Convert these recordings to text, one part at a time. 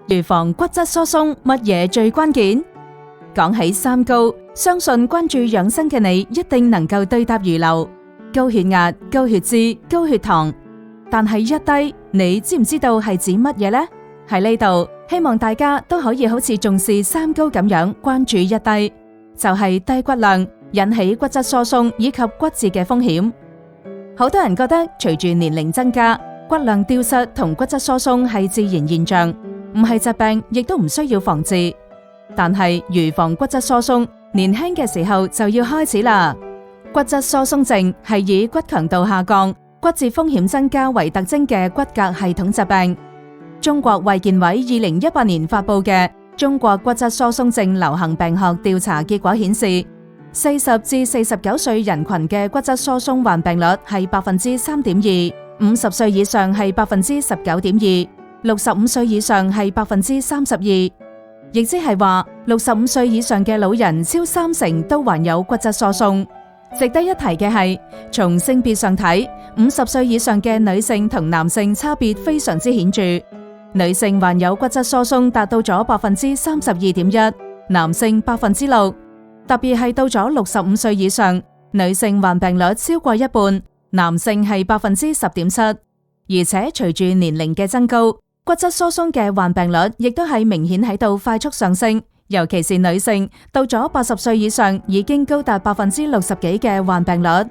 預防骨質疏鬆，乜嘢最關鍵？講起三高，相信關注養生嘅你一定能夠對答如流。高血壓、高血脂、高血糖，但係一低，你知唔知道係指乜嘢呢？喺呢度，希望大家都可以好似重視三高咁樣關注一低，就係低骨量引起骨質疏鬆以及骨折嘅風險。好多人覺得隨住年齡增加，骨量丟失同骨質疏鬆係自然現象，唔係疾病，亦都唔需要防治。但係預防骨質疏鬆，年輕嘅時候就要開始啦。骨質疏鬆症係以骨強度下降、骨折風險增加為特徵嘅骨骼系統疾病。中國衛健委2018年發布嘅《中國骨質疏鬆症流行病學調查結果》顯示，40至49歲人群嘅骨質疏鬆患病率係3.2%，50歲以上係19.2%，65歲以上係32%，亦即係話65歲以上嘅老人超30%都患有骨質疏鬆。值得一提嘅係，從性別上睇，50歲以上嘅女性同男性差別非常之顯著，女性患有骨質疏鬆達到咗32.1%，男性6%。特別係到咗65歲以上，女性患病率超過一半，男性係10.7%。而且隨住年齡嘅增高，骨質疏鬆嘅患病率亦都係明顯喺度快速上升，尤其是女性到咗80歲以上，已經高達60%幾嘅患病率。而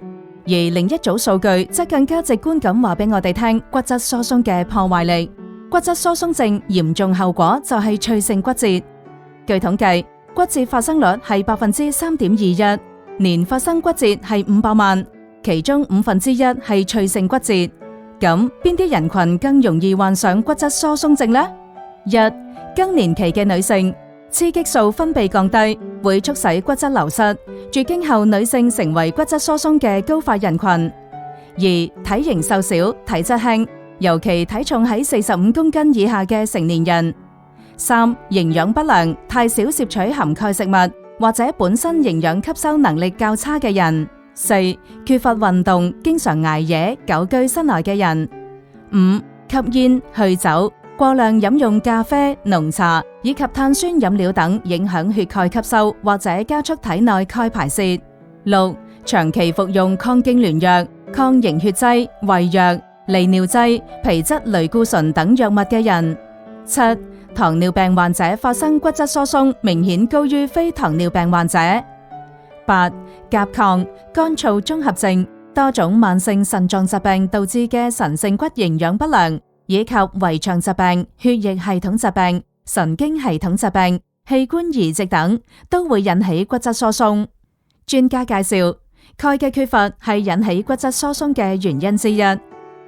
另一組數據則更加直觀咁話俾我哋聽骨質疏鬆嘅破壞力。骨質疏鬆症嚴重後果就係脆性骨折。據統計，骨折發生率係3.21%，年發生骨折係500萬，其中1/5係脆性骨折。咁邊啲人群更容易患上骨質疏鬆症呢？一、更年期嘅女性，雌激素分泌降低，會促使骨質流失，絕經後女性成為骨質疏鬆嘅高發人群。二、體型瘦小，體質輕，尤其體重喺45公斤以下嘅成年人。三、營養不良，太少攝取含蓋食物，或者本身營養吸收能力較差嘅人。四、缺乏運動，經常捱夜，久居室內嘅人。五、吸煙、酗酒、過量飲用咖啡、濃茶以及碳酸飲料等，影響血鈣吸收或者加速體內鈣排泄。六、長期服用抗痙攣藥、抗凝血劑、胃藥、利尿劑、皮質類固醇等藥物嘅人。七、糖尿病患者發生骨質疏鬆明顯高於非糖尿病患者。八、甲亢、肝燥綜合症、多種慢性腎臟疾病導致嘅腎性骨營養不良，以及胃腸疾病、血液系統疾病、神經系統疾病、器官移植等，都會引起骨質疏鬆。專家介紹，鈣嘅缺乏係引起骨質疏鬆嘅原因之一。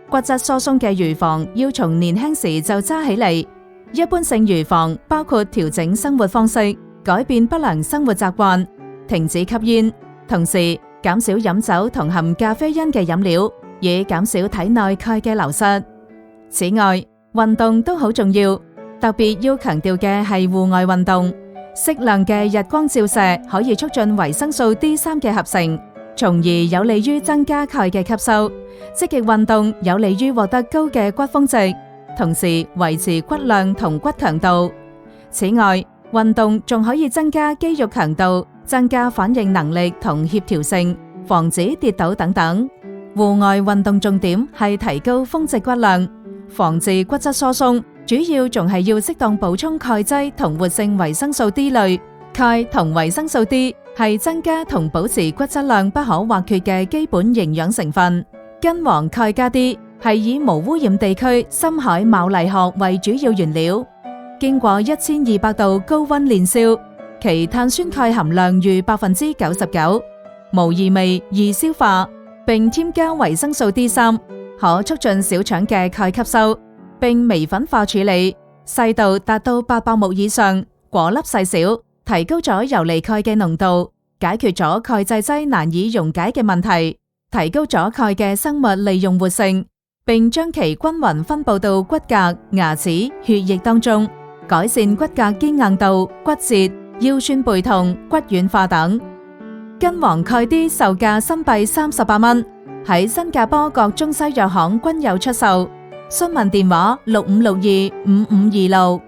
骨質疏鬆嘅預防要從年輕時就揸起嚟。一般性預防包括調整生活方式，改變不良生活習慣，停止吸煙，同時減少飲酒同含咖啡因嘅飲料，以減少體內鈣嘅流失。此外，運動都好重要，特別要強調嘅係戶外運動。適量嘅日光照射可以促進維生素 D3 嘅合成，從而有利於增加鈣嘅吸收。積極運動有利於獲得高嘅骨峰值，同時維持骨量同骨強度。此外，運動仲可以增加肌肉強度，增加反應能力同協調性，防止跌倒等等。戶外運動重點係提高峰值骨量，防治骨質疏鬆，主要仲係要適當補充鈣劑同活性維生素 D 類。鈣同維生素 D 係增加同保持骨質量不可或缺嘅基本營養成分。根黃鈣加 D 係以無污染地區深海牡蠣殼為主要原料，經過1200度高溫煉燒，其碳酸鈣含量逾 99%， 無異味、易消化，並添加維生素 D3， 可促進小腸嘅鈣吸收，並微粉化處理，細度達到800目以上，果粒細小，提高咗游離鈣嘅濃度，解決咗鈣製劑難以溶解嘅問題，提高咗鈣嘅生物利用活性，並將其均勻分布到骨骼、牙齒、血液當中，改善骨骼堅硬度、骨折、腰酸背痛、骨軟化等。根黃鈣 D 售價新幣38蚊，喺新加坡各中西藥行均有出售。詢問電話65625526。